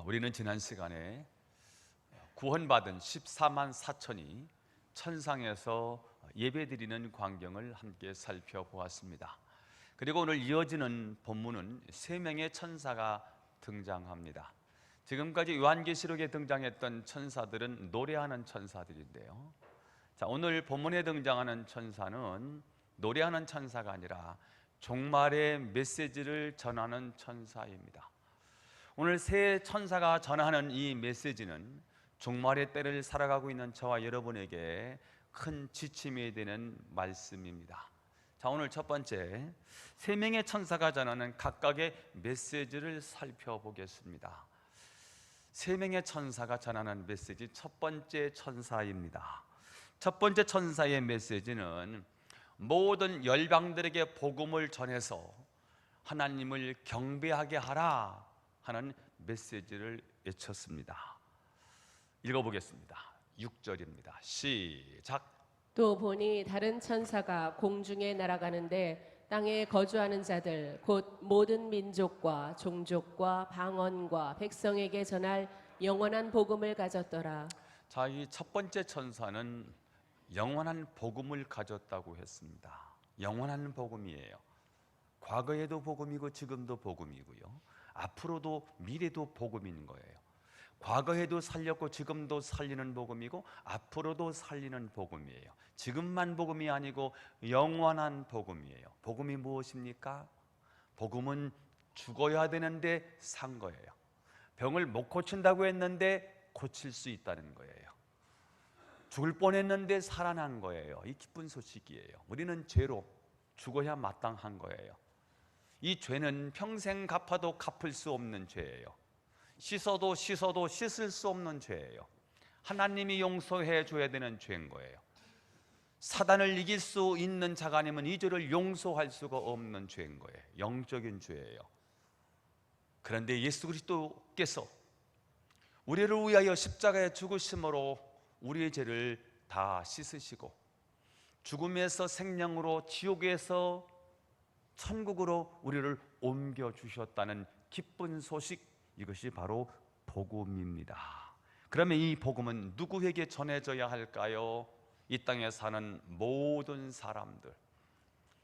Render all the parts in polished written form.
우리는 지난 시간에 구원받은 14만 4천이 천상에서 예배드리는 광경을 함께 살펴보았습니다. 그리고 오늘 이어지는 본문은 세 명의 천사가 등장합니다. 지금까지 요한계시록에 등장했던 천사들은 노래하는 천사들인데요, 오늘 본문에 등장하는 천사는 노래하는 천사가 아니라 종말의 메시지를 전하는 천사입니다. 오늘 세 천사가 전하는 이 메시지는 종말의 때를 살아가고 있는 저와 여러분에게 큰 지침이 되는 말씀입니다. 오늘 첫 번째, 세 명의 천사가 전하는 각각의 메시지를 살펴보겠습니다. 세 명의 천사가 전하는 메시지, 첫 번째 천사입니다. 첫 번째 천사의 메시지는 모든 열방들에게 복음을 전해서 하나님을 경배하게 하라 하는 메시지를 외쳤습니다. 읽어보겠습니다. 6절입니다. 시작. 또 보니 다른 천사가 공중에 날아가는데 땅에 거주하는 자들 곧 모든 민족과 종족과 방언과 백성에게 전할 영원한 복음을 가졌더라. 이 첫 번째 천사는 영원한 복음을 가졌다고 했습니다. 영원한 복음이에요. 과거에도 복음이고 지금도 복음이고요, 앞으로도 미래도 복음인 거예요. 과거에도 살렸고 지금도 살리는 복음이고 앞으로도 살리는 복음이에요. 지금만 복음이 아니고 영원한 복음이에요. 복음이 무엇입니까? 복음은 죽어야 되는데 산 거예요. 병을 못 고친다고 했는데 고칠 수 있다는 거예요. 죽을 뻔했는데 살아난 거예요. 이 기쁜 소식이에요. 우리는 죄로 죽어야 마땅한 거예요. 이 죄는 평생 갚아도 갚을 수 없는 죄예요. 씻어도 씻을 수 없는 죄예요. 하나님이 용서해 줘야 되는 죄인 거예요. 사단을 이길 수 있는 자가 아니면 이 죄를 용서할 수가 없는 죄인 거예요. 영적인 죄예요. 그런데 예수 그리스도께서 우리를 위하여 십자가에 죽으심으로 우리의 죄를 다 씻으시고 죽음에서 생명으로, 지옥에서 천국으로 우리를 옮겨주셨다는 기쁜 소식, 이것이 바로 복음입니다. 그러면 이 복음은 누구에게 전해져야 할까요? 이 땅에 사는 모든 사람들.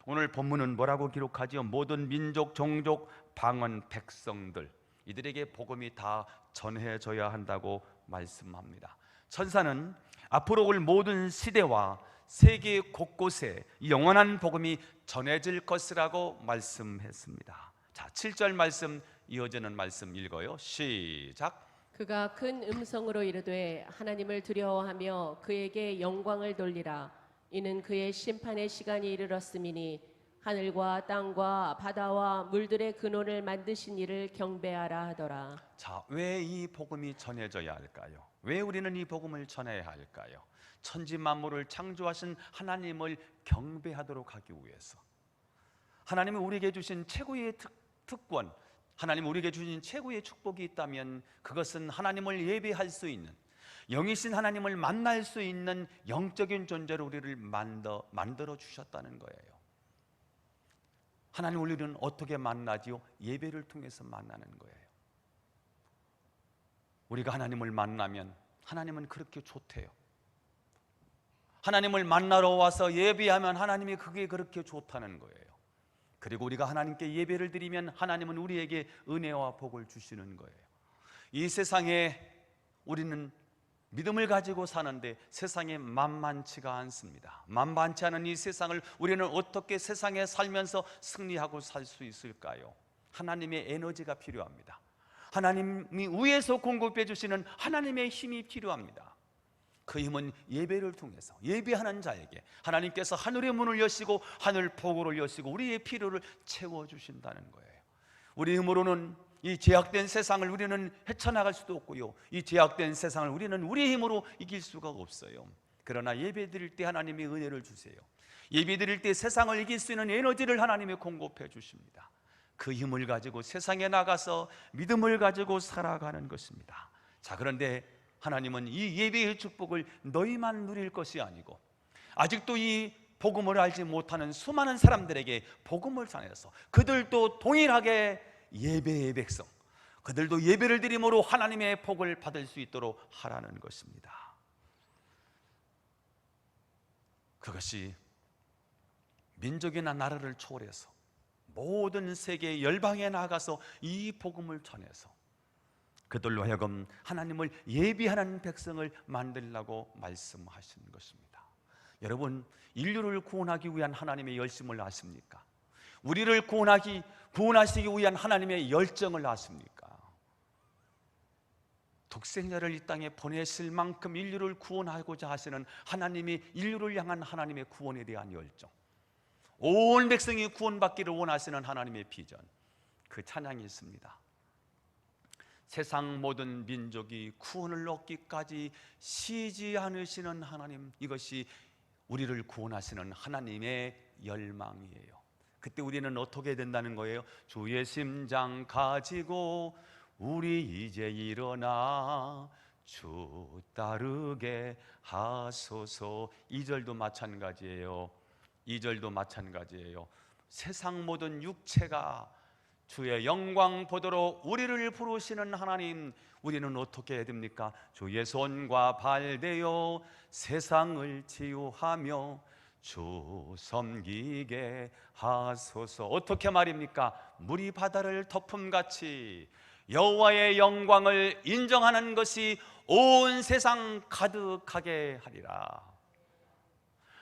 오늘 본문은 뭐라고 기록하지요? 모든 민족, 종족, 방언, 백성들, 이들에게 복음이 다 전해져야 한다고 말씀합니다. 천사는 앞으로 올 모든 시대와 세계 곳곳에 영원한 복음이 전해질 것이라고 말씀했습니다. 7절 말씀, 이어지는 말씀 읽어요. 시작. 그가 큰 음성으로 이르되 하나님을 두려워하며 그에게 영광을 돌리라. 이는 그의 심판의 시간이 이르렀음이니 하늘과 땅과 바다와 물들의 근원을 만드신 이를 경배하라 하더라. 왜 이 복음이 전해져야 할까요? 왜 우리는 이 복음을 전해야 할까요? 천지 만물을 창조하신 하나님을 경배하도록 하기 위해서. 하나님이 우리에게 주신 최고의 특권, 하나님 우리에게 주신 최고의 축복이 있다면 그것은 하나님을 예배할 수 있는, 영이신 하나님을 만날 수 있는 영적인 존재로 우리를 만들어 주셨다는 거예요. 하나님 우리는 어떻게 만나지요? 예배를 통해서 만나는 거예요. 우리가 하나님을 만나면 하나님은 그렇게 좋대요. 하나님을 만나러 와서 예배하면 하나님이 그게 그렇게 좋다는 거예요. 그리고 우리가 하나님께 예배를 드리면 하나님은 우리에게 은혜와 복을 주시는 거예요. 이 세상에 우리는 믿음을 가지고 사는데 세상에 만만치가 않습니다. 만만치 않은 이 세상을 우리는 어떻게 세상에 살면서 승리하고 살 수 있을까요? 하나님의 에너지가 필요합니다. 하나님이 위에서 공급해 주시는 하나님의 힘이 필요합니다. 그 힘은 예배를 통해서, 예배하는 자에게 하나님께서 하늘의 문을 여시고 하늘 폭우를 여시고 우리의 필요를 채워주신다는 거예요. 우리 힘으로는 이 제약된 세상을 우리는 헤쳐나갈 수도 없고요, 이 제약된 세상을 우리는 우리의 힘으로 이길 수가 없어요. 그러나 예배 드릴 때 하나님이 은혜를 주세요. 예배 드릴 때 세상을 이길 수 있는 에너지를 하나님이 공급해 주십니다. 그 힘을 가지고 세상에 나가서 믿음을 가지고 살아가는 것입니다. 그런데 하나님은 이 예배의 축복을 너희만 누릴 것이 아니고 아직도 이 복음을 알지 못하는 수많은 사람들에게 복음을 전해서 그들도 동일하게 예배의 백성, 그들도 예배를 드림으로 하나님의 복을 받을 수 있도록 하라는 것입니다. 그것이 민족이나 나라를 초월해서 모든 세계 열방에 나가서 이 복음을 전해서 그들로 하여금 하나님을 예비하는 백성을 만들라고 말씀하신 것입니다. 여러분, 인류를 구원하기 위한 하나님의 열심을 아십니까? 우리를 구원하시기 위한 하나님의 열정을 아십니까? 독생자를 이 땅에 보내실 만큼 인류를 구원하고자 하시는 하나님이 인류를 향한 하나님의 구원에 대한 열정, 온 백성이 구원받기를 원하시는 하나님의 비전, 그 찬양이 있습니다. 세상 모든 민족이 구원을 얻기까지 쉬지 않으시는 하나님, 이것이 우리를 구원하시는 하나님의 열망이에요. 그때 우리는 어떻게 된다는 거예요? 주의 심장 가지고 우리 이제 일어나 주 따르게 하소서. 2절도 마찬가지예요. 2절도 마찬가지예요. 세상 모든 육체가 주의 영광 보도록 우리를 부르시는 하나님, 우리는 어떻게 해야 됩니까? 주의 손과 발 대어 세상을 치유하며 주 섬기게 하소서. 어떻게 말입니까? 물이 바다를 덮음같이 여호와의 영광을 인정하는 것이 온 세상 가득하게 하리라.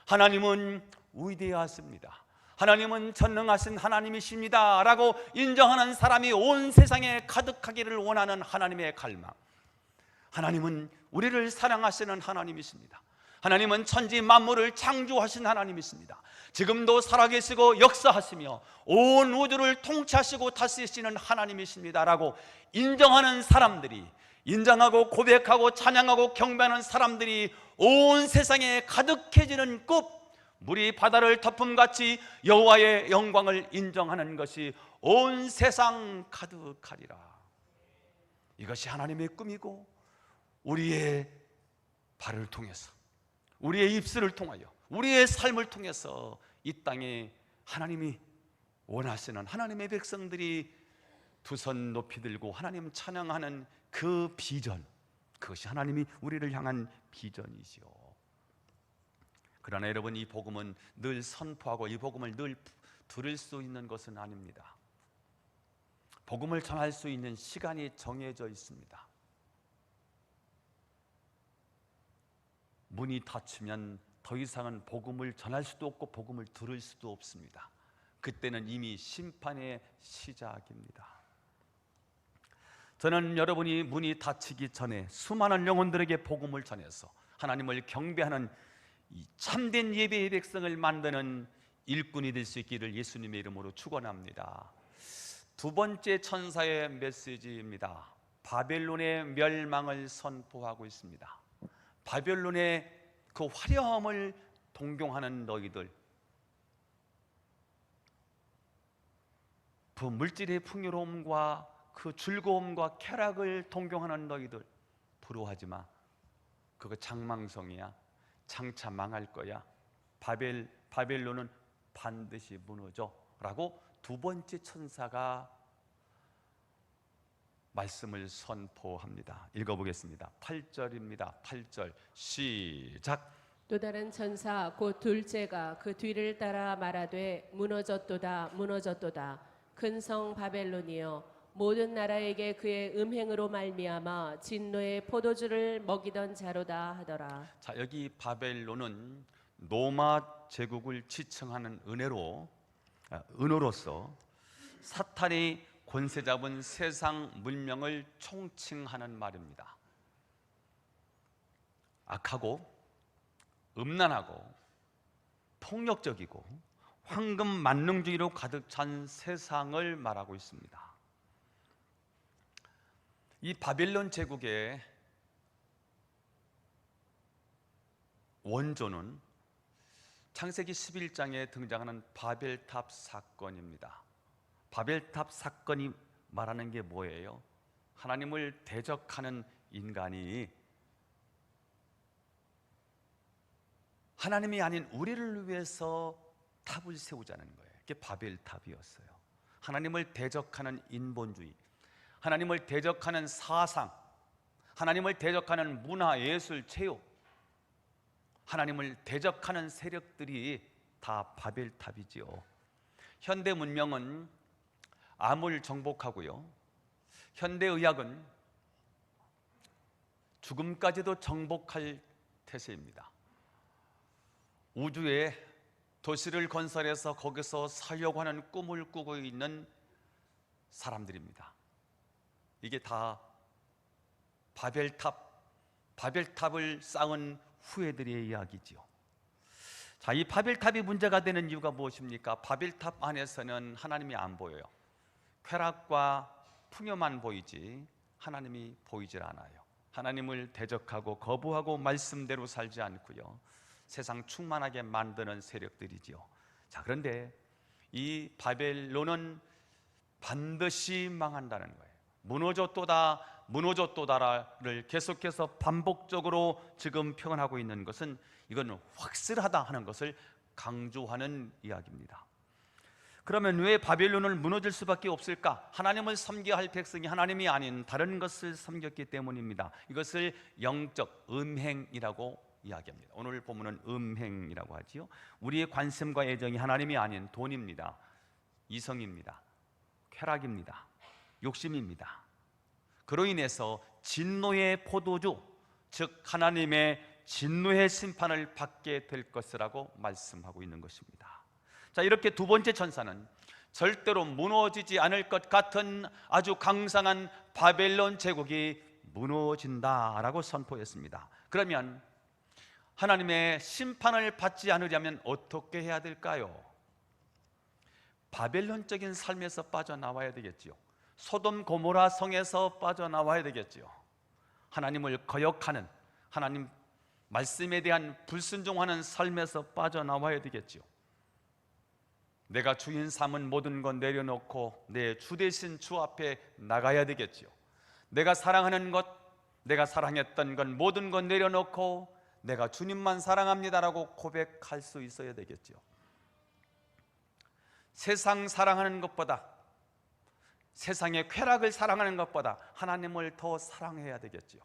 하나님은 위대하십니다. 하나님은 전능하신 하나님이십니다 라고 인정하는 사람이 온 세상에 가득하기를 원하는 하나님의 갈망. 하나님은 우리를 사랑하시는 하나님이십니다. 하나님은 천지 만물을 창조하신 하나님이십니다. 지금도 살아계시고 역사하시며 온 우주를 통치하시고 다스리시는 하나님이십니다 라고 인정하는 사람들이, 인정하고 고백하고 찬양하고 경배하는 사람들이 온 세상에 가득해지는 급, 물이 바다를 덮음같이 여호와의 영광을 인정하는 것이 온 세상 가득하리라. 이것이 하나님의 꿈이고, 우리의 발을 통해서, 우리의 입술을 통하여, 우리의 삶을 통해서 이 땅에 하나님이 원하시는 하나님의 백성들이 두 손 높이 들고 하나님 찬양하는 그 비전, 그것이 하나님이 우리를 향한 비전이지요. 그러나 여러분, 이 복음은 늘 선포하고 이 복음을 늘 들을 수 있는 것은 아닙니다. 복음을 전할 수 있는 시간이 정해져 있습니다. 문이 닫히면 더 이상은 복음을 전할 수도 없고 복음을 들을 수도 없습니다. 그때는 이미 심판의 시작입니다. 저는 여러분이 문이 닫히기 전에 수많은 영혼들에게 복음을 전해서 하나님을 경배하는 이 참된 예배의 백성을 만드는 일꾼이 될 수 있기를 예수님의 이름으로 축원합니다. 두 번째 천사의 메시지입니다. 바벨론의 멸망을 선포하고 있습니다. 바벨론의 그 화려함을 동경하는 너희들, 그 물질의 풍요로움과 그 즐거움과 쾌락을 동경하는 너희들, 부러워하지 마. 그거 장망성이야. 장차 망할 거야. 바벨론은 반드시 무너져 라고 두 번째 천사가 말씀을 선포합니다. 읽어보겠습니다. 8절입니다. 8절 시작. 또 다른 천사 곧 둘째가 그 뒤를 따라 말하되 무너졌도다 무너졌도다 큰 성 바벨론이여 모든 나라에게 그의 음행으로 말미암아 진노의 포도주를 먹이던 자로다 하더라. 자, 여기 바벨론은 로마 제국을 지칭하는 은어로서 사탄이 권세 잡은 세상 문명을 총칭하는 말입니다. 악하고 음란하고 폭력적이고 황금 만능주의로 가득 찬 세상을 말하고 있습니다. 이 바벨론 제국의 원조는 창세기 11장에 등장하는 바벨탑 사건입니다. 바벨탑 사건이 말하는 게 뭐예요? 하나님을 대적하는 인간이 하나님이 아닌 우리를 위해서 탑을 세우자는 거예요. 그게 바벨탑이었어요. 하나님을 대적하는 인본주의, 하나님을 대적하는 사상, 하나님을 대적하는 문화, 예술, 체육, 하나님을 대적하는 세력들이 다 바벨탑이지요. 현대 문명은 암을 정복하고요, 현대의학은 죽음까지도 정복할 태세입니다. 우주에 도시를 건설해서 거기서 살려고 하는 꿈을 꾸고 있는 사람들입니다. 이게 다 바벨탑을 쌓은 후예들의 이야기지요. 자, 이 바벨탑이 문제가 되는 이유가 무엇입니까? 바벨탑 안에서는 하나님이 안 보여요. 쾌락과 풍요만 보이지 하나님이 보이질 않아요. 하나님을 대적하고 거부하고 말씀대로 살지 않고요, 세상 충만하게 만드는 세력들이지요. 자, 그런데 이 바벨론은 반드시 망한다는 거예요. 무너졌도다를 계속해서 반복적으로 지금 표현하고 있는 것은 이건 확실하다 하는 것을 강조하는 이야기입니다. 그러면 왜 바벨론을 무너질 수밖에 없을까? 하나님을 섬겨야 할 백성이 하나님이 아닌 다른 것을 섬겼기 때문입니다. 이것을 영적 음행이라고 이야기합니다. 오늘 본문은 음행이라고 하지요. 우리의 관심과 애정이 하나님이 아닌 돈입니다, 이성입니다, 쾌락입니다, 욕심입니다. 그로 인해서 진노의 포도주, 즉 하나님의 진노의 심판을 받게 될 것이라고 말씀하고 있는 것입니다. 자, 이렇게 두 번째 천사는 절대로 무너지지 않을 것 같은 아주 강성한 바벨론 제국이 무너진다라고 선포했습니다. 그러면 하나님의 심판을 받지 않으려면 어떻게 해야 될까요? 바벨론적인 삶에서 빠져나와야 되겠지요. 소돔 고모라 성에서 빠져나와야 되겠지요. 하나님을 거역하는, 하나님 말씀에 대한 불순종하는 삶에서 빠져나와야 되겠지요. 내가 주인 삼은 모든 것 내려놓고 내 주 대신 주 앞에 나가야 되겠지요. 내가 사랑하는 것, 내가 사랑했던 것 모든 것 내려놓고 내가 주님만 사랑합니다라고 고백할 수 있어야 되겠지요. 세상 사랑하는 것보다, 세상의 쾌락을 사랑하는 것보다 하나님을 더 사랑해야 되겠지요.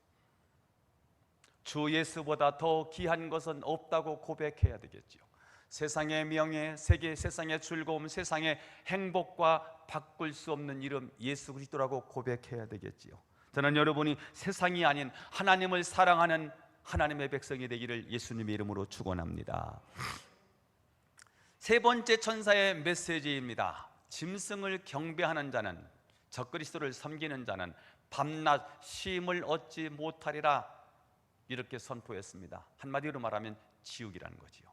주 예수보다 더 귀한 것은 없다고 고백해야 되겠지요. 세상의 명예, 세상의 즐거움, 세상의 행복과 바꿀 수 없는 이름 예수 그리스도라고 고백해야 되겠지요. 저는 여러분이 세상이 아닌 하나님을 사랑하는 하나님의 백성이 되기를 예수님의 이름으로 축원합니다. 세 번째 천사의 메시지입니다. 짐승을 경배하는 자는, 적그리스도를 섬기는 자는 밤낮 쉼을 얻지 못하리라, 이렇게 선포했습니다. 한마디로 말하면 지옥이라는 거지요.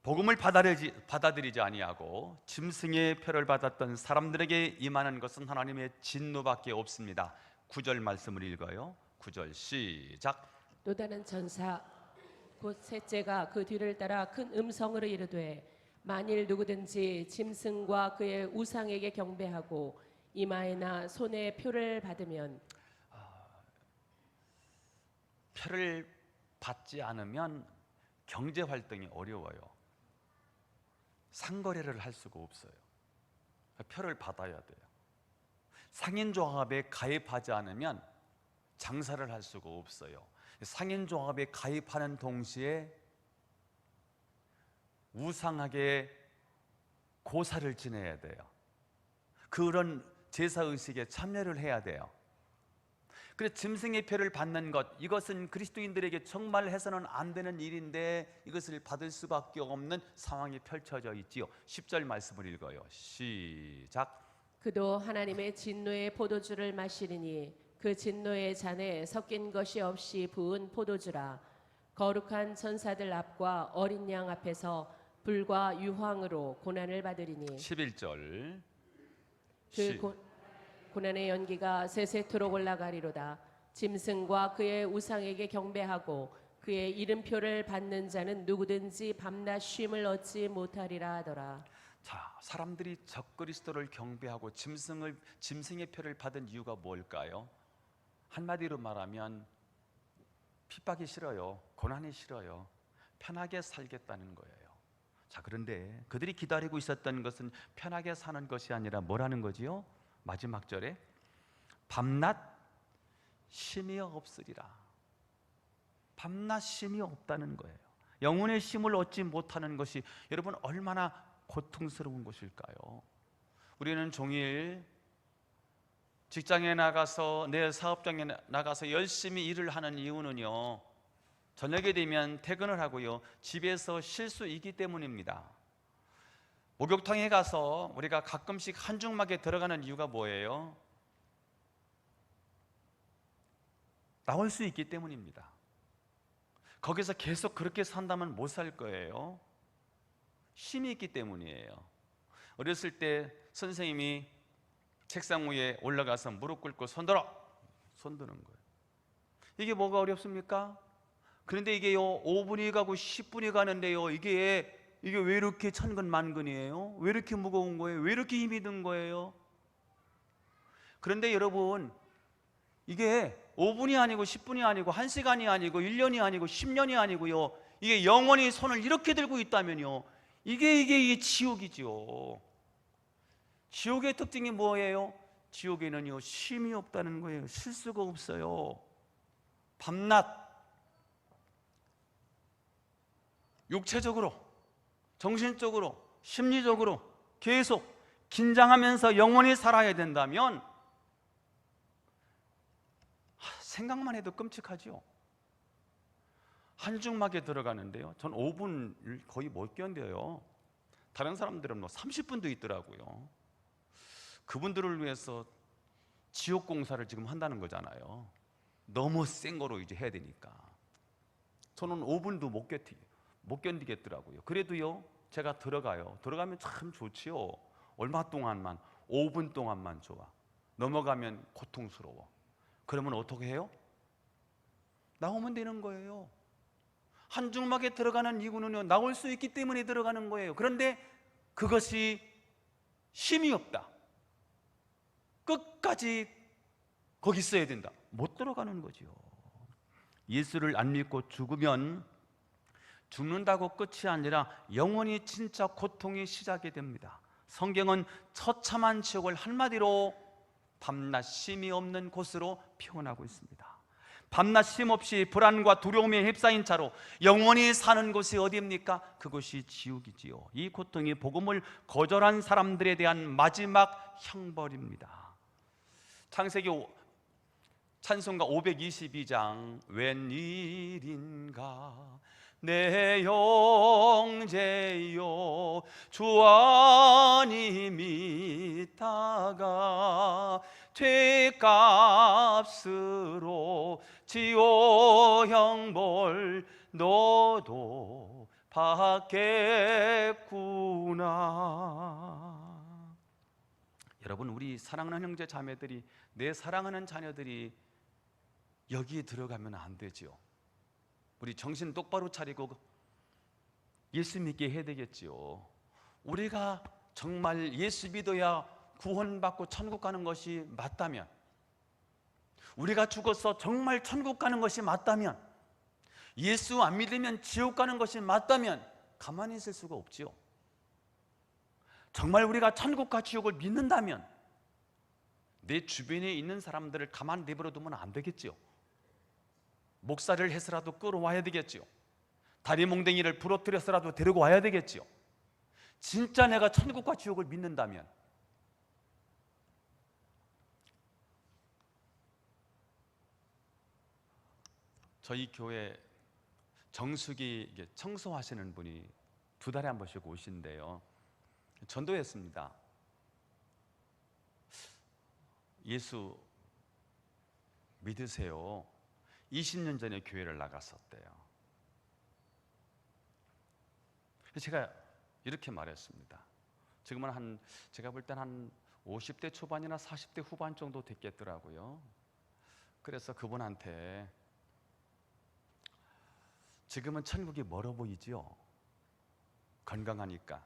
복음을 받아들이지 아니하고 짐승의 표를 받았던 사람들에게 임하는 것은 하나님의 진노밖에 없습니다. 9절 말씀을 읽어요. 9절 시작. 또 다른 천사 곧 셋째가 그 뒤를 따라 큰 음성으로 이르되 만일 누구든지 짐승과 그의 우상에게 경배하고 이마에나 손에 표를 받으면, 표를 받지 않으면 경제 활동이 어려워요. 상거래를 할 수가 없어요. 표를 받아야 돼요. 상인조합에 가입하지 않으면 장사를 할 수가 없어요. 상인조합에 가입하는 동시에 우상하게 고사를 지내야 돼요. 그런 제사의식에 참여를 해야 돼요. 그래서 짐승의 표를 받는 것, 이것은 그리스도인들에게 정말 해서는 안 되는 일인데 이것을 받을 수밖에 없는 상황이 펼쳐져 있지요. 10절 말씀을 읽어요. 시작. 그도 하나님의 진노의 포도주를 마시리니 그 진노의 잔에 섞인 것이 없이 부은 포도주라. 거룩한 천사들 앞과 어린 양 앞에서 불과 유황으로 고난을 받으리니 11절. 고난의 연기가 세세토록 올라가리로다. 짐승과 그의 우상에게 경배하고 그의 이름표를 받는 자는 누구든지 밤낮 쉼을 얻지 못하리라 하더라. 자, 사람들이 적그리스도를 경배하고 짐승의 표를 받은 이유가 뭘까요? 한마디로 말하면 핍박이 싫어요. 고난이 싫어요. 편하게 살겠다는 거예요. 자, 그런데 그들이 기다리고 있었던 것은 편하게 사는 것이 아니라 뭐라는 거지요? 마지막 절에 밤낮 쉼이 없으리라. 밤낮 쉼이 없다는 거예요. 영혼의 쉼을 얻지 못하는 것이 여러분 얼마나 고통스러운 것일까요? 우리는 종일 직장에 나가서 내 사업장에 나가서 열심히 일을 하는 이유는요, 저녁에 되면 퇴근을 하고요, 집에서 쉴 수 있기 때문입니다. 목욕탕에 가서 우리가 가끔씩 한중막에 들어가는 이유가 뭐예요? 나올 수 있기 때문입니다. 거기서 계속 그렇게 산다면 못 살 거예요. 쉼이 있기 때문이에요. 어렸을 때 선생님이 책상 위에 올라가서 무릎 꿇고 손들어! 손드는 거예요. 이게 뭐가 어렵습니까? 그런데 이게요, 5분이 가고 10분이 가는데요, 이게 왜 이렇게 천근만근이에요? 왜 이렇게 무거운 거예요? 왜 이렇게 힘이 든 거예요? 그런데 여러분, 이게 5분이 아니고 10분이 아니고 1시간이 아니고 1년이 아니고 10년이 아니고요, 이게 영원히 손을 이렇게 들고 있다면요, 이게 지옥이지요. 지옥의 특징이 뭐예요? 지옥에는요, 쉼이 없다는 거예요. 쉴 수가 없어요. 밤낮 육체적으로, 정신적으로, 심리적으로 계속 긴장하면서 영원히 살아야 된다면 생각만 해도 끔찍하죠. 한중막에 들어가는데요, 전 5분을 거의 못 견뎌요. 다른 사람들은 뭐 30분도 있더라고요. 그분들을 위해서 지옥 공사를 지금 한다는 거잖아요. 너무 센 거로 이제 해야 되니까. 저는 5분도 못 견디겠더라고요. 그래도요, 제가 들어가면 참 좋지요. 얼마 동안만, 5분 동안만 좋아. 넘어가면 고통스러워. 그러면 어떻게 해요? 나오면 되는 거예요. 한중막에 들어가는 이유는요, 나올 수 있기 때문에 들어가는 거예요. 그런데 그것이 쉼이 없다. 끝까지 거기 있어야 된다. 못 들어가는 거죠. 예수를 안 믿고 죽으면 죽는다고 끝이 아니라 영원히 진짜 고통이 시작이 됩니다. 성경은 처참한 지옥을 한마디로 밤낮 쉼이 없는 곳으로 표현하고 있습니다. 밤낮 쉼 없이 불안과 두려움에 휩싸인 차로 영원히 사는 곳이 어디입니까? 그곳이 지옥이지요. 이 고통이 복음을 거절한 사람들에 대한 마지막 형벌입니다. 창세기 찬송가 522장, 웬일인가 내 형제여 주 안이 믿다가 죄값으로 지옥 형벌 너도 받겠구나. 여러분, 우리 사랑하는 형제 자매들이, 내 사랑하는 자녀들이 여기에 들어가면 안 되지요. 우리 정신 똑바로 차리고 예수 믿게 해야 되겠지요. 우리가 정말 예수 믿어야 구원받고 천국 가는 것이 맞다면, 우리가 죽어서 정말 천국 가는 것이 맞다면, 예수 안 믿으면 지옥 가는 것이 맞다면 가만히 있을 수가 없지요. 정말 우리가 천국과 지옥을 믿는다면 내 주변에 있는 사람들을 가만 내버려 두면 안 되겠지요. 목사를 해서라도 끌어와야 되겠지요. 다리 몽댕이를 부러뜨려서라도 데리고 와야 되겠지요. 진짜 내가 천국과 지옥을 믿는다면. 저희 교회 정수기 청소하시는 분이 2달에 한 번씩 오신대요. 전도했습니다. 예수 믿으세요. 20년 전에 교회를 나갔었대요. 제가 이렇게 말했습니다. 지금은 제가 볼 땐 한 50대 초반이나 40대 후반 정도 됐겠더라고요. 그래서 그분한테 지금은 천국이 멀어 보이지요? 건강하니까.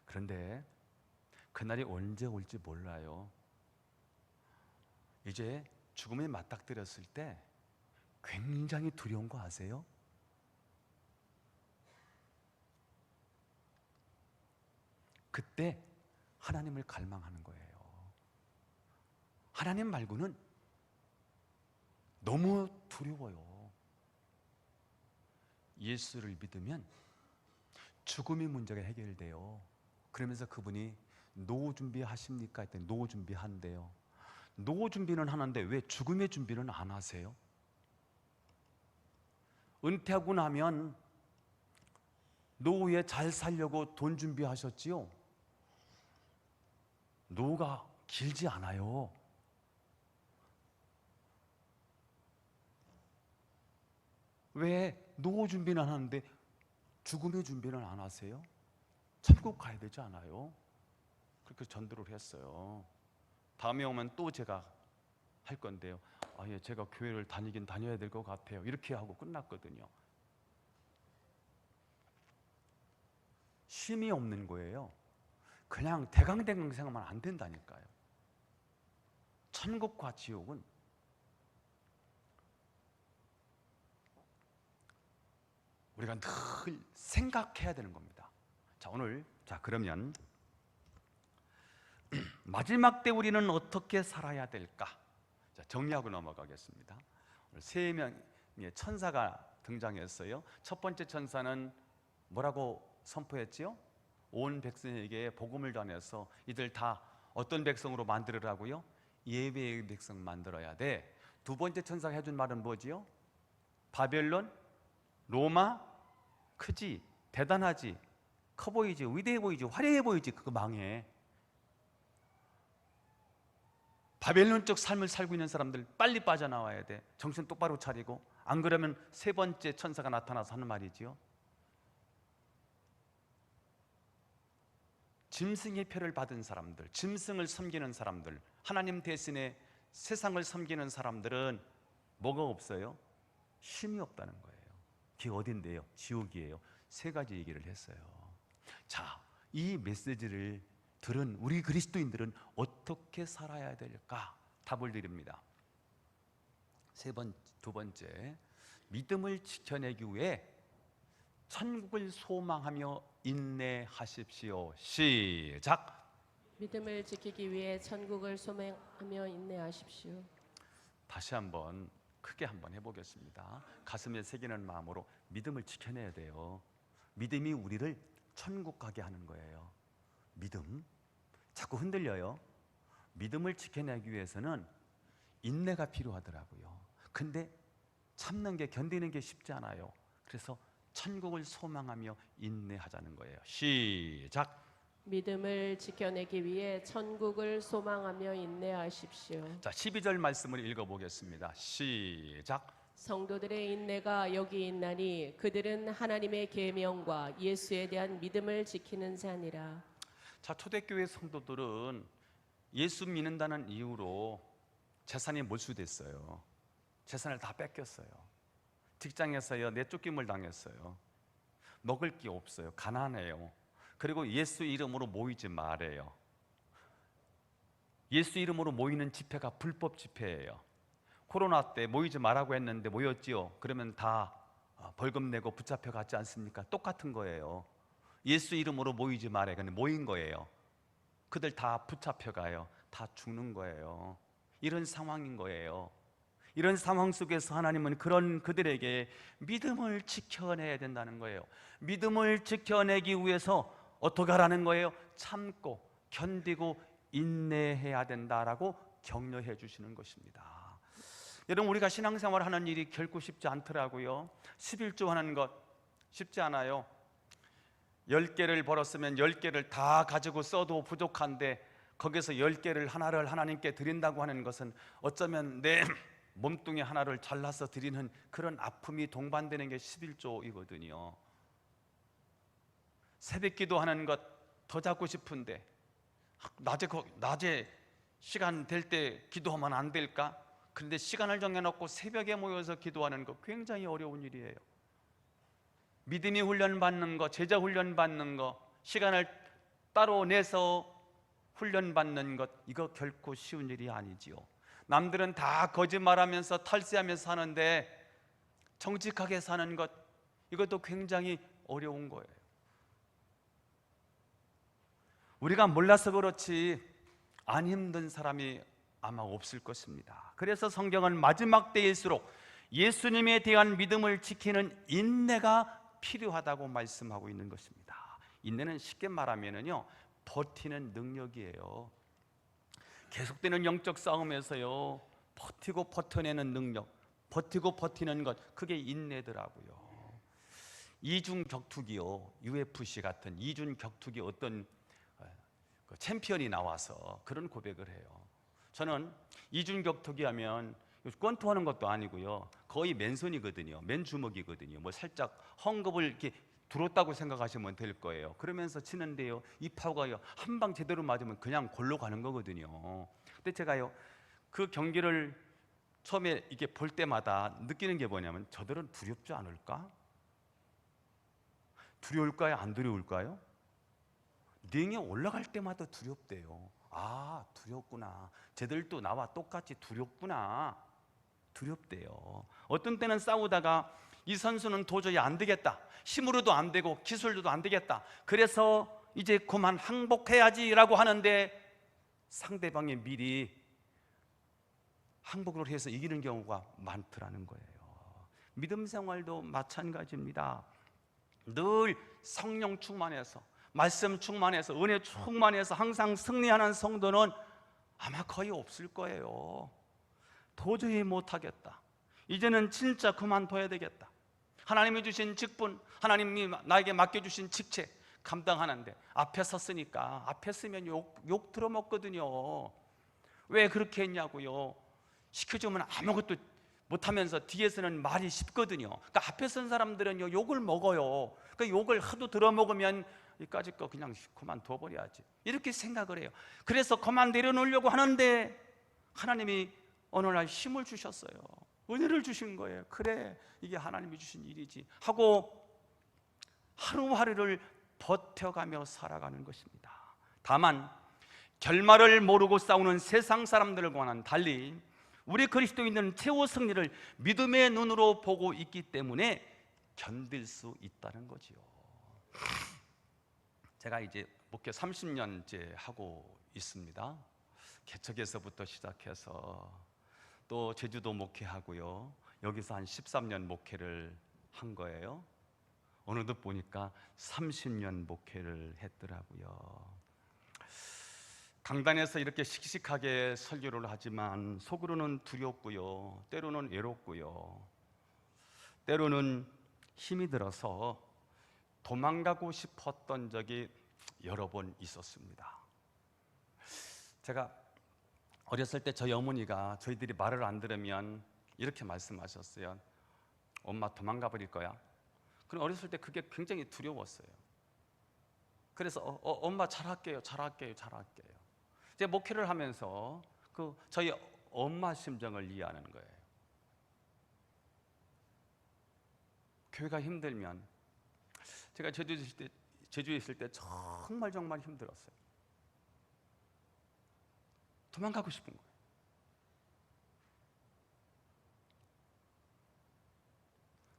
그런데 그날이 언제 올지 몰라요. 이제 죽음에 맞닥뜨렸을 때 굉장히 두려운 거 아세요? 그때 하나님을 갈망하는 거예요. 하나님 말고는 너무 두려워요. 예수를 믿으면 죽음의 문제가 해결돼요. 그러면서 그분이 노후 준비하십니까? 했더니 노후 준비한대요. 노후 준비는 하는데 왜 죽음의 준비는 안 하세요? 은퇴하고 나면 노후에 잘 살려고 돈 준비하셨지요? 노후가 길지 않아요. 왜 노후 준비는 하는데 죽음의 준비는 안 하세요? 천국 가야 되지 않아요? 그렇게 전도를 했어요. 다음에 오면 또 제가 할 건데요. 예, 제가 교회를 다니긴 다녀야 될 것 같아요. 이렇게 하고 끝났거든요. 쉼이 없는 거예요. 그냥 대강대강 생각하면 안 된다니까요. 천국과 지옥은 우리가 늘 생각해야 되는 겁니다. 자, 오늘 그러면 마지막 때 우리는 어떻게 살아야 될까? 자, 정리하고 넘어가겠습니다. 오늘 세 명의 천사가 등장했어요. 첫 번째 천사는 뭐라고 선포했지요? 온 백성에게 복음을 전해서 이들 다 어떤 백성으로 만들으라고요? 예배의 백성 만들어야 돼. 두 번째 천사가 해준 말은 뭐지요? 바벨론, 로마, 크지, 대단하지, 커 보이지, 위대해 보이지, 화려해 보이지, 그거 망해. 바벨론적 삶을 살고 있는 사람들 빨리 빠져나와야 돼. 정신 똑바로 차리고. 안 그러면 세 번째 천사가 나타나서 하는 말이지요. 짐승의 표를 받은 사람들, 짐승을 섬기는 사람들, 하나님 대신에 세상을 섬기는 사람들은 뭐가 없어요? 쉼이 없다는 거예요. 그게 어딘데요? 지옥이에요. 세 가지 얘기를 했어요. 자, 이 메시지를 들은 우리 그리스도인들은 어떻게 살아야 될까? 답을 드립니다. 두 번째, 믿음을 지켜내기 위해 천국을 소망하며 인내하십시오. 시작. 믿음을 지키기 위해 천국을 소망하며 인내하십시오. 다시 한번 크게 한번 해보겠습니다. 가슴에 새기는 마음으로 믿음을 지켜내야 돼요. 믿음이 우리를 천국 가게 하는 거예요. 믿음 자꾸 흔들려요. 믿음을 지켜내기 위해서는 인내가 필요하더라고요. 근데 참는 게, 견디는 게 쉽지 않아요. 그래서 천국을 소망하며 인내하자는 거예요. 시작. 믿음을 지켜내기 위해 천국을 소망하며 인내하십시오. 자, 12절 말씀을 읽어보겠습니다. 시작. 성도들의 인내가 여기 있나니 그들은 하나님의 계명과 예수에 대한 믿음을 지키는 자니라. 자, 초대교회 성도들은 예수 믿는다는 이유로 재산이 몰수됐어요. 재산을 다 뺏겼어요. 직장에서요, 내쫓김을 당했어요. 먹을 게 없어요. 가난해요. 그리고 예수 이름으로 모이지 말아요. 예수 이름으로 모이는 집회가 불법 집회예요. 코로나 때 모이지 말라고 했는데 모였지요. 그러면 다 벌금 내고 붙잡혀 갔지 않습니까? 똑같은 거예요. 예수 이름으로 모이지 말아요. 근데 모인 거예요. 그들 다 붙잡혀 가요. 다 죽는 거예요. 이런 상황인 거예요. 이런 상황 속에서 하나님은 그런 그들에게 믿음을 지켜내야 된다는 거예요. 믿음을 지켜내기 위해서 어떻게 하라는 거예요? 참고 견디고 인내해야 된다라고 격려해 주시는 것입니다. 여러분, 우리가 신앙생활 하는 일이 결코 쉽지 않더라고요. 11조 하는 것 쉽지 않아요. 10개를 벌었으면 10개를 다 가지고 써도 부족한데 거기서 10개를 하나를 하나님께 드린다고 하는 것은 어쩌면 내 몸뚱이 하나를 잘라서 드리는 그런 아픔이 동반되는 게 11조이거든요. 새벽 기도하는 것 더 잡고 싶은데 낮에 시간 될 때 기도하면 안 될까? 그런데 시간을 정해놓고 새벽에 모여서 기도하는 거 굉장히 어려운 일이에요. 믿음이 훈련받는 거, 제자 훈련받는 거, 시간을 따로 내서 훈련받는 것, 이거 결코 쉬운 일이 아니지요. 남들은 다 거짓말하면서 탈세하면서 사는데 정직하게 사는 것, 이것도 굉장히 어려운 거예요. 우리가 몰라서 그렇지 안 힘든 사람이 아마 없을 것입니다. 그래서 성경은 마지막 때일수록 예수님에 대한 믿음을 지키는 인내가 필요하다고 말씀하고 있는 것입니다. 인내는 쉽게 말하면요, 버티는 능력이에요. 계속되는 영적 싸움에서요, 버티고 버텨내는 능력, 버티고 버티는 것, 그게 인내더라고요. 이중 격투기요, UFC 같은 이중 격투기 어떤 챔피언이 나와서 그런 고백을 해요. 저는 이중 격투기 하면 권투하는 것도 아니고요, 거의 맨손이거든요. 맨주먹이거든요. 뭐 살짝 헝겊을 이렇게 들었다고 생각하시면 될 거예요. 그러면서 치는데요, 이 파워가요, 한 방 제대로 맞으면 그냥 골로 가는 거거든요. 근데 제가요, 그 경기를 처음에 이게 볼 때마다 느끼는 게 뭐냐면, 저들은 두렵지 않을까? 두려울까요? 안 두려울까요? 링에 올라갈 때마다 두렵대요. 아, 두렵구나. 쟤들도 나와 똑같이 두렵구나. 두렵대요. 어떤 때는 싸우다가 이 선수는 도저히 안 되겠다, 힘으로도 안 되고 기술로도 안 되겠다, 그래서 이제 그만 항복해야지라고 하는데 상대방이 미리 항복을 해서 이기는 경우가 많더라는 거예요. 믿음 생활도 마찬가지입니다. 늘 성령 충만해서, 말씀 충만해서, 은혜 충만해서 항상 승리하는 성도는 아마 거의 없을 거예요. 도저히 못하겠다, 이제는 진짜 그만둬야 되겠다, 하나님이 주신 직분, 하나님이 나에게 맡겨주신 직책 감당하는데 앞에 섰으니까, 앞에 서면 욕 들어먹거든요. 왜 그렇게 했냐고요. 시켜주면 아무것도 못하면서 뒤에서는 말이 쉽거든요. 그러니까 앞에 선 사람들은요, 욕을 먹어요. 그러니까 욕을 하도 들어먹으면 이까짓 거 그냥 그만둬버려야지, 이렇게 생각을 해요. 그래서 그만 내려놓으려고 하는데 하나님이 어느 날 힘을 주셨어요. 은혜를 주신 거예요. 그래, 이게 하나님이 주신 일이지 하고 하루하루를 버텨가며 살아가는 것입니다. 다만 결말을 모르고 싸우는 세상 사람들과는 달리 우리 그리스도인들은 최후 승리를 믿음의 눈으로 보고 있기 때문에 견딜 수 있다는 거지요. 제가 이제 목회 30년째 하고 있습니다. 개척에서부터 시작해서 또 제주도 목회하고요, 여기서 한 13년 목회를 한 거예요. 어느덧 보니까 30년 목회를 했더라고요. 강단에서 이렇게 씩씩하게 설교를 하지만 속으로는 두렵고요, 때로는 외롭고요, 때로는 힘이 들어서 도망가고 싶었던 적이 여러 번 있었습니다. 제가 어렸을 때 저희 어머니가 저희들이 말을 안 들으면 이렇게 말씀하셨어요. 엄마 도망가 버릴 거야. 그럼 어렸을 때 그게 굉장히 두려웠어요. 그래서 엄마 잘할게요. 이제 목회를 하면서 저희 엄마 심정을 이해하는 거예요. 교회가 힘들면, 제가 제주에 있을 때 정말 힘들었어요. 도망가고 싶은 거예요.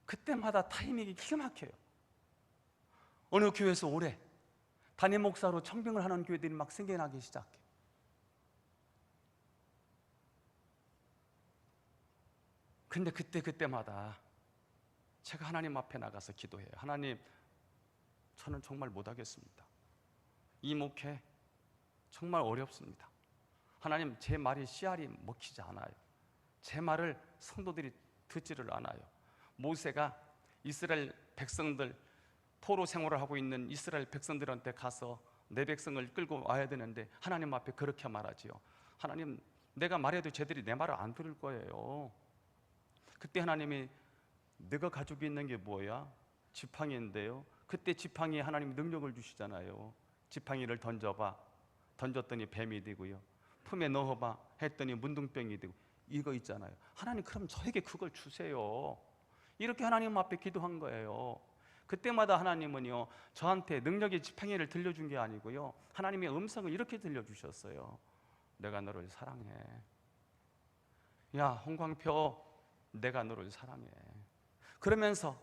그때마다 타이밍이 기가 막혀요. 어느 교회에서 오래 담임 목사로 청빙을 하는 교회들이 막 생겨나기 시작해요. 근데 그때마다 제가 하나님 앞에 나가서 기도해요. 하나님, 저는 정말 못하겠습니다. 이 목회 정말 어렵습니다. 하나님, 제 말이 씨알이 먹히지 않아요. 제 말을 성도들이 듣지를 않아요. 모세가 이스라엘 백성들, 포로 생활을 하고 있는 이스라엘 백성들한테 가서 내 백성을 끌고 와야 되는데 하나님 앞에 그렇게 말하지요. 하나님, 내가 말해도 쟤들이 내 말을 안 들을 거예요. 그때 하나님이, 내가 가지고 있는 게 뭐야? 지팡이인데요. 그때 지팡이에 하나님이 능력을 주시잖아요. 지팡이를 던져봐. 던졌더니 뱀이 되고요. 품에 넣어봐 했더니 문둥병이 되고, 이거 있잖아요. 하나님, 그럼 저에게 그걸 주세요. 이렇게 하나님 앞에 기도한 거예요. 그때마다 하나님은요, 저한테 능력의 지팡이를 들려준 게 아니고요, 하나님의 음성을 이렇게 들려주셨어요. 내가 너를 사랑해. 야, 홍광표, 내가 너를 사랑해. 그러면서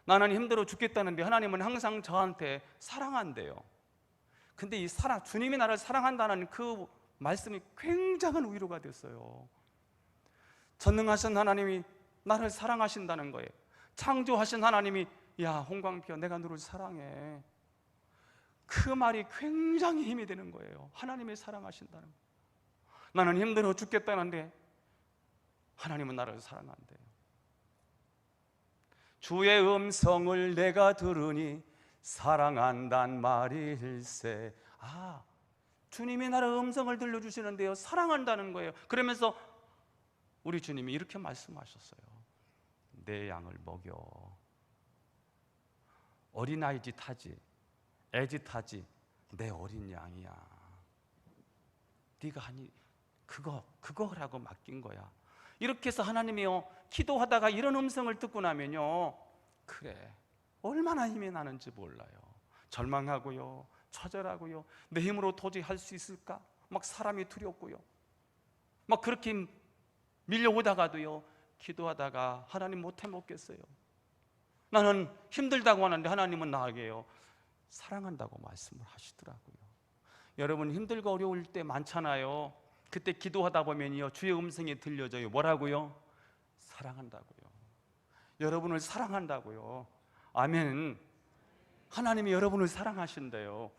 나는 힘들어 죽겠다는데 하나님은 항상 저한테 사랑한대요. 근데 이 사랑, 주님이 나를 사랑한다는 그 말씀이 굉장한 위로가 됐어요. 전능하신 하나님이 나를 사랑하신다는 거예요. 창조하신 하나님이 야 홍광표 내가 너를 사랑해. 그 말이 굉장히 힘이 되는 거예요. 하나님이 사랑하신다는 거예요. 나는 힘들어 죽겠다는데 하나님은 나를 사랑한대요. 주의 음성을 내가 들으니 사랑한단 말일세. 주님이 나를 음성을 들려주시는데요, 사랑한다는 거예요. 그러면서 우리 주님이 이렇게 말씀하셨어요. 내 양을 먹여. 어린아이 짓 하지, 애짓 하지, 내 어린 양이야. 네가 하니 그거라고 맡긴 거야. 이렇게 해서 하나님이요, 기도하다가 이런 음성을 듣고 나면요, 그래, 얼마나 힘이 나는지 몰라요. 절망하고요, 처절하고요, 내 힘으로 도저히 할 수 있을까? 막 사람이 두렵고요, 막 그렇게 밀려오다가도요, 기도하다가 하나님 못해 먹겠어요. 나는 힘들다고 하는데 하나님은 나에게요, 사랑한다고 말씀을 하시더라고요. 여러분 힘들고 어려울 때 많잖아요. 그때 기도하다 보면요, 주의 음성이 들려져요. 뭐라고요? 사랑한다고요. 여러분을 사랑한다고요. 아멘. 하나님이 여러분을 사랑하신대요.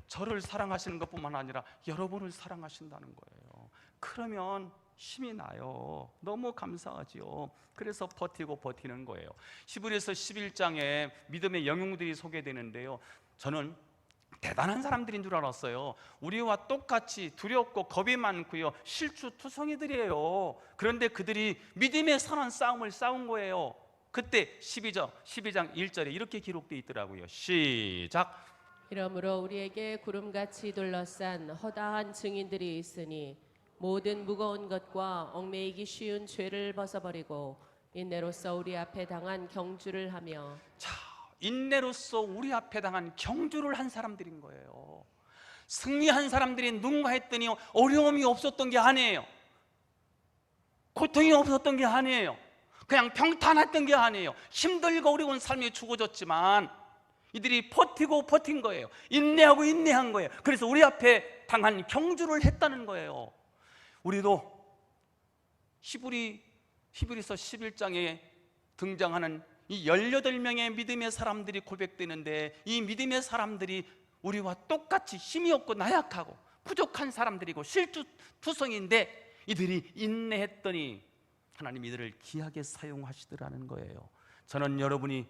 저를 사랑하시는 것뿐만 아니라 여러분을 사랑하신다는 거예요. 그러면 힘이 나요. 너무 감사하지요. 그래서 버티는 거예요. 히브리서 11장에 믿음의 영웅들이 소개되는데요, 저는 대단한 사람들인 줄 알았어요. 우리와 똑같이 두렵고 겁이 많고요, 실추투성이들이에요. 그런데 그들이 믿음의 선한 싸움을 싸운 거예요. 그때 12장 1절에 이렇게 기록되어 있더라고요. 시작. 이러므로 우리에게 구름같이 둘러싼 허다한 증인들이 있으니 모든 무거운 것과 얽매이기 쉬운 죄를 벗어버리고 인내로써 우리 앞에 당한 경주를 하며. 자, 인내로써 우리 앞에 당한 경주를 한 사람들인 거예요. 승리한 사람들이 누군가 했더니 어려움이 없었던 게 아니에요. 고통이 없었던 게 아니에요. 그냥 평탄했던 게 아니에요. 힘들고 어려운 삶이 주어졌지만 이들이 버틴 거예요. 인내하고 인내한 거예요. 그래서 우리 앞에 당한 경주를 했다는 거예요. 우리도 히브리서 11장에 등장하는 이 18명의 믿음의 사람들이 고백되는데, 이 믿음의 사람들이 우리와 똑같이 힘이 없고 나약하고 부족한 사람들이고 실투성인데 이들이 인내했더니 하나님 이들을 귀하게 사용하시더라는 거예요. 저는 여러분이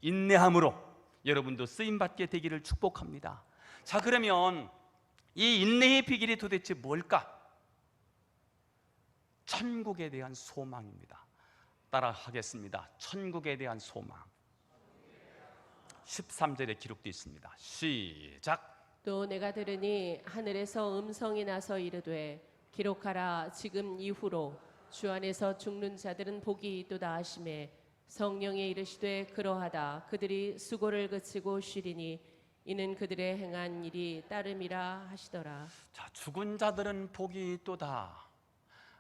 인내함으로 여러분도 쓰임받게 되기를 축복합니다. 자, 그러면 이 인내의 비결이 도대체 뭘까? 천국에 대한 소망입니다. 따라 하겠습니다. 천국에 대한 소망. 13절에 기록되어 있습니다. 시작. 또 내가 들으니 하늘에서 음성이 나서 이르되 기록하라, 지금 이후로 주 안에서 죽는 자들은 복이 있도다 하시매 성령에 이르시되 그러하다. 그들이 수고를 그치고 쉬리니 이는 그들의 행한 일이 따름이라 하시더라. 자, 죽은 자들은 복이 있도다.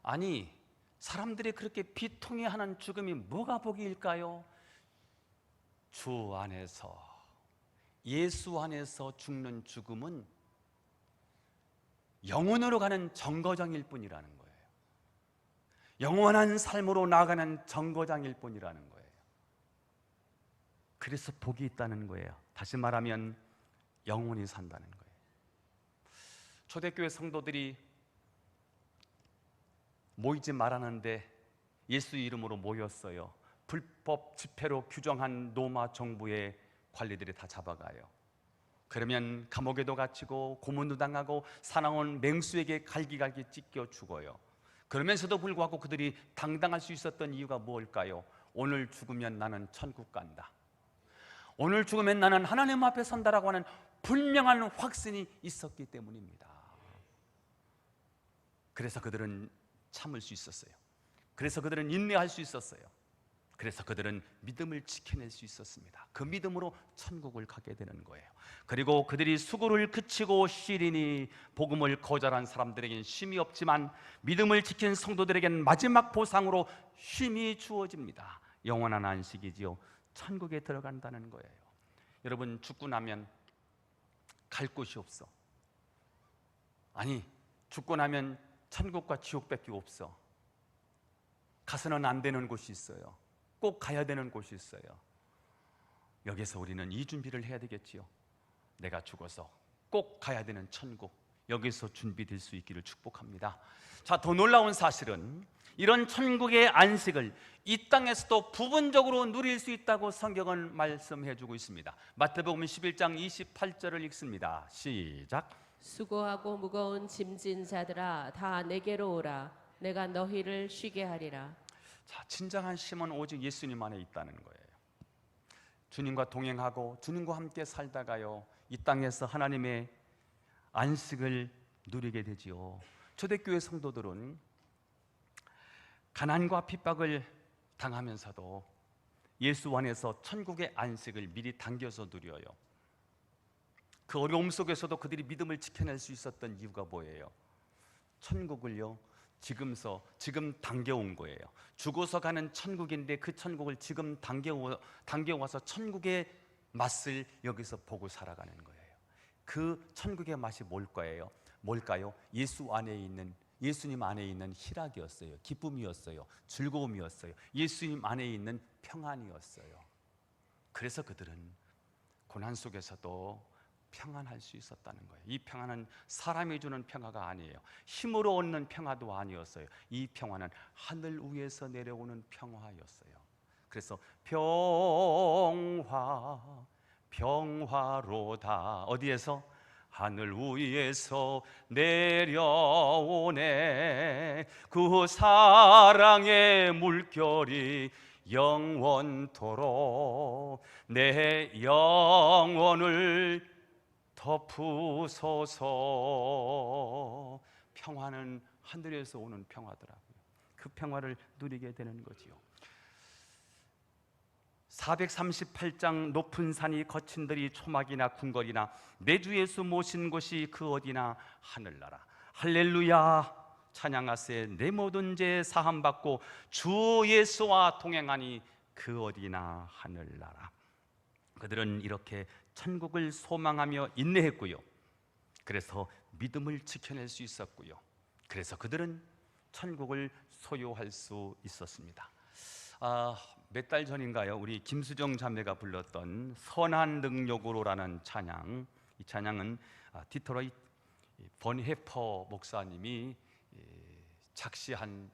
아니, 사람들이 그렇게 비통해하는 죽음이 뭐가 복일까요? 주 안에서, 예수 안에서 죽는 죽음은 영혼으로 가는 정거장일 뿐이라는 거예요. 영원한 삶으로 나아가는 정거장일 뿐이라는 거예요. 그래서 복이 있다는 거예요. 다시 말하면 영원히 산다는 거예요. 초대교회 성도들이 모이지 말았는데 예수 이름으로 모였어요. 불법 집회로 규정한 로마 정부의 관리들이 다 잡아가요. 그러면 감옥에도 갇히고 고문도 당하고 사나운 맹수에게 갈기갈기 찢겨 죽어요. 그러면서도 불구하고 그들이 당당할 수 있었던 이유가 뭘까요? 오늘 죽으면 나는 천국 간다. 오늘 죽으면 나는 하나님 앞에 선다라고 하는 분명한 확신이 있었기 때문입니다. 그래서 그들은 참을 수 있었어요. 그래서 그들은 인내할 수 있었어요. 그래서 그들은 믿음을 지켜낼 수 있었습니다. 그 믿음으로 천국을 가게 되는 거예요. 그리고 그들이 수고를 그치고 쉬리니 복음을 거절한 사람들에겐 쉼이 없지만 믿음을 지킨 성도들에겐 마지막 보상으로 쉼이 주어집니다. 영원한 안식이지요. 천국에 들어간다는 거예요. 여러분, 죽고 나면 갈 곳이 없어. 아니, 죽고 나면 천국과 지옥밖에 없어. 가서는 안 되는 곳이 있어요. 꼭 가야 되는 곳이 있어요. 여기서 우리는 이 준비를 해야 되겠지요. 내가 죽어서 꼭 가야 되는 천국, 여기서 준비될 수 있기를 축복합니다. 자, 더 놀라운 사실은 이런 천국의 안식을 이 땅에서도 부분적으로 누릴 수 있다고 성경은 말씀해 주고 있습니다. 마태복음 11장 28절을 읽습니다. 시작. 수고하고 무거운 짐진 자들아 다 내게로 오라. 내가 너희를 쉬게 하리라. 자, 진정한 쉼은 오직 예수님 안에 있다는 거예요. 주님과 동행하고 주님과 함께 살다가요, 이 땅에서 하나님의 안식을 누리게 되지요. 초대교회 성도들은 가난과 핍박을 당하면서도 예수 안에서 천국의 안식을 미리 당겨서 누려요. 그 어려움 속에서도 그들이 믿음을 지켜낼 수 있었던 이유가 뭐예요? 천국을요, 지금 당겨온 거예요. 죽어서 가는 천국인데 그 천국을 지금 당겨와서 천국의 맛을 여기서 보고 살아가는 거예요. 그 천국의 맛이 뭘까요? 예수님 안에 있는 희락이었어요. 기쁨이었어요. 즐거움이었어요. 예수님 안에 있는 평안이었어요. 그래서 그들은 고난 속에서도 평안할 수 있었다는 거예요. 이 평안은 사람이 주는 평화가 아니에요. 힘으로 얻는 평화도 아니었어요. 이 평화는 하늘 위에서 내려오는 평화였어요. 그래서 평화로다. 어디에서? 하늘 위에서 내려오네. 그 사랑의 물결이 영원토록 내 영혼을 덮으소서. 평화는 하늘에서 오는 평화더라고요. 그 평화를 누리게 되는 거지요. 438장 높은 산이 거친들이 초막이나 궁궐이나 내 주 예수 모신 곳이 그 어디나 하늘나라. 할렐루야 찬양하세. 내 모든 죄 사함 받고 주 예수와 동행하니 그 어디나 하늘나라. 그들은 이렇게 천국을 소망하며 인내했고요. 그래서 믿음을 지켜낼 수 있었고요. 그래서 그들은 천국을 소유할 수 있었습니다. 몇 달 전인가요? 우리 김수정 자매가 불렀던 선한 능력으로라는 찬양. 이 찬양은 디트로이트 버니헤퍼 목사님이 작시한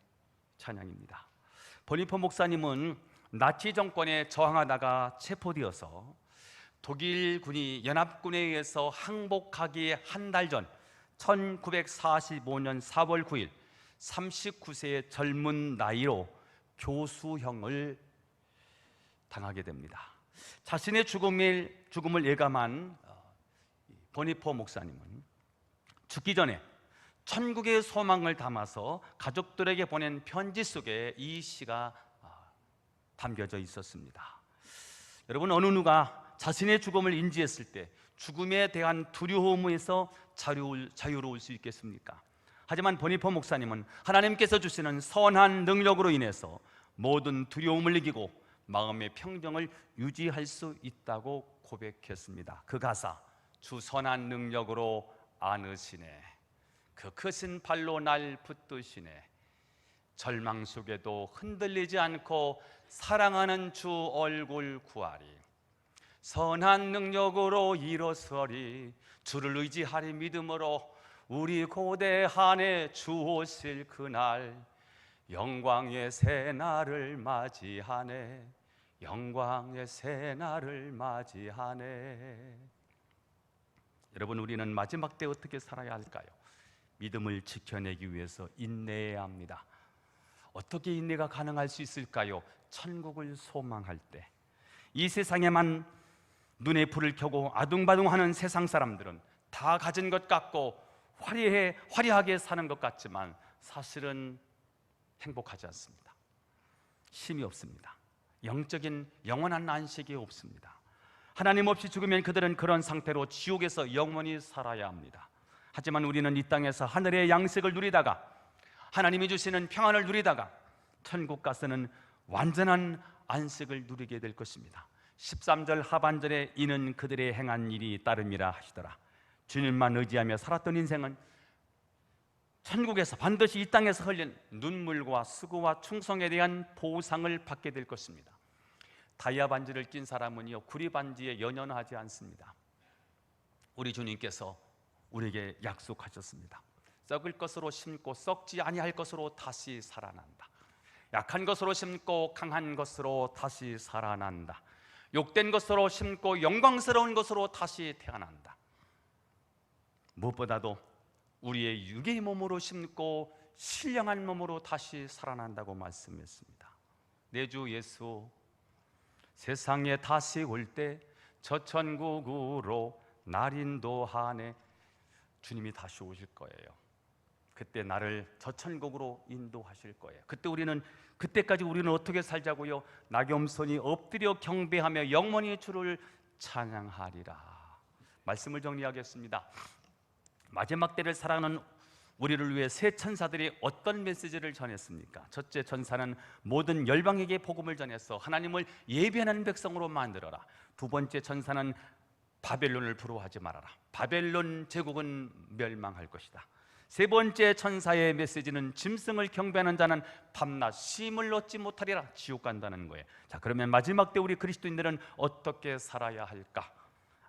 찬양입니다. 버니헤퍼 목사님은 나치 정권에 저항하다가 체포되어서 독일군이 연합군에 의해서 항복하기에 한 달 전 1945년 4월 9일 39세의 젊은 나이로 교수형을 당하게 됩니다. 자신의 죽음을 예감한 버니퍼 목사님은 죽기 전에 천국의 소망을 담아서 가족들에게 보낸 편지 속에 이 시가 담겨져 있었습니다. 여러분, 어느 누가 자신의 죽음을 인지했을 때 죽음에 대한 두려움에서 자유로울 수 있겠습니까? 하지만 버니퍼 목사님은 하나님께서 주시는 선한 능력으로 인해서 모든 두려움을 이기고 마음의 평정을 유지할 수 있다고 고백했습니다. 그 가사, 주 선한 능력으로 안으시네. 그 크신 발로 날 붙드시네. 절망 속에도 흔들리지 않고 사랑하는 주 얼굴 구하리. 선한 능력으로 일어서리. 주를 의지하리 믿음으로 우리 고대한에 주 오실 그날 영광의 새날을 맞이하네. 영광의 새날을 맞이하네. 여러분, 우리는 마지막 때 어떻게 살아야 할까요? 믿음을 지켜내기 위해서 인내해야 합니다. 어떻게 인내가 가능할 수 있을까요? 천국을 소망할 때. 이 세상에만 눈에 불을 켜고 아둥바둥하는 세상 사람들은 다 가진 것 같고 화려하게 사는 것 같지만 사실은 행복하지 않습니다. 쉼이 없습니다. 영적인 영원한 안식이 없습니다. 하나님 없이 죽으면 그들은 그런 상태로 지옥에서 영원히 살아야 합니다. 하지만 우리는 이 땅에서 하늘의 양식을 누리다가 하나님이 주시는 평안을 누리다가 천국 가서는 완전한 안식을 누리게 될 것입니다. 13절 하반절에 이는 그들의 행한 일이 따름이라 하시더라. 주님만 의지하며 살았던 인생은 천국에서 반드시 이 땅에서 흘린 눈물과 수고와 충성에 대한 보상을 받게 될 것입니다. 다이아 반지를 낀 사람은요, 구리 반지에 연연하지 않습니다. 우리 주님께서 우리에게 약속하셨습니다. 썩을 것으로 심고 썩지 아니할 것으로 다시 살아난다. 약한 것으로 심고 강한 것으로 다시 살아난다. 욕된 것으로 심고 영광스러운 것으로 다시 태어난다. 무엇보다도 우리의 육의 몸으로 심고 신령한 몸으로 다시 살아난다고 말씀했습니다. 내 주 예수, 세상에 다시 올 때 저 천국으로 날 인도하네. 주님이 다시 오실 거예요. 그때 나를 저 천국으로 인도하실 거예요. 그때까지 우리는 어떻게 살자고요? 낙염손이 엎드려 경배하며 영원히 주를 찬양하리라. 말씀을 정리하겠습니다. 마지막 때를 살아가는 우리를 위해 세 천사들이 어떤 메시지를 전했습니까? 첫째 천사는 모든 열방에게 복음을 전해서 하나님을 예배하는 백성으로 만들어라. 두 번째 천사는 바벨론을 부러워하지 말아라. 바벨론 제국은 멸망할 것이다. 세 번째 천사의 메시지는 짐승을 경배하는 자는 밤낮 쉼을 얻지 못하리라. 지옥 간다는 거예요. 자, 그러면 마지막 때 우리 그리스도인들은 어떻게 살아야 할까?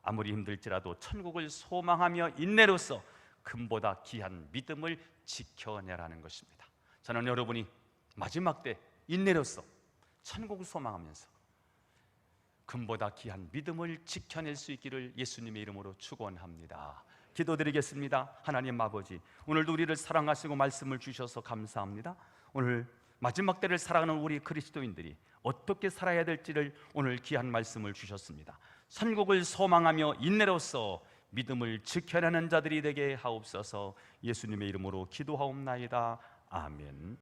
아무리 힘들지라도 천국을 소망하며 인내로써 금보다 귀한 믿음을 지켜내라는 것입니다. 저는 여러분이 마지막 때 인내로써 천국을 소망하면서 금보다 귀한 믿음을 지켜낼 수 있기를 예수님의 이름으로 축원합니다. 기도드리겠습니다. 하나님 아버지, 오늘도 우리를 사랑하시고 말씀을 주셔서 감사합니다. 오늘 마지막 때를 살아가는 우리 그리스도인들이 어떻게 살아야 될지를 오늘 귀한 말씀을 주셨습니다. 천국을 소망하며 인내로써 믿음을 지켜내는 자들이 되게 하옵소서. 예수님의 이름으로 기도하옵나이다. 아멘.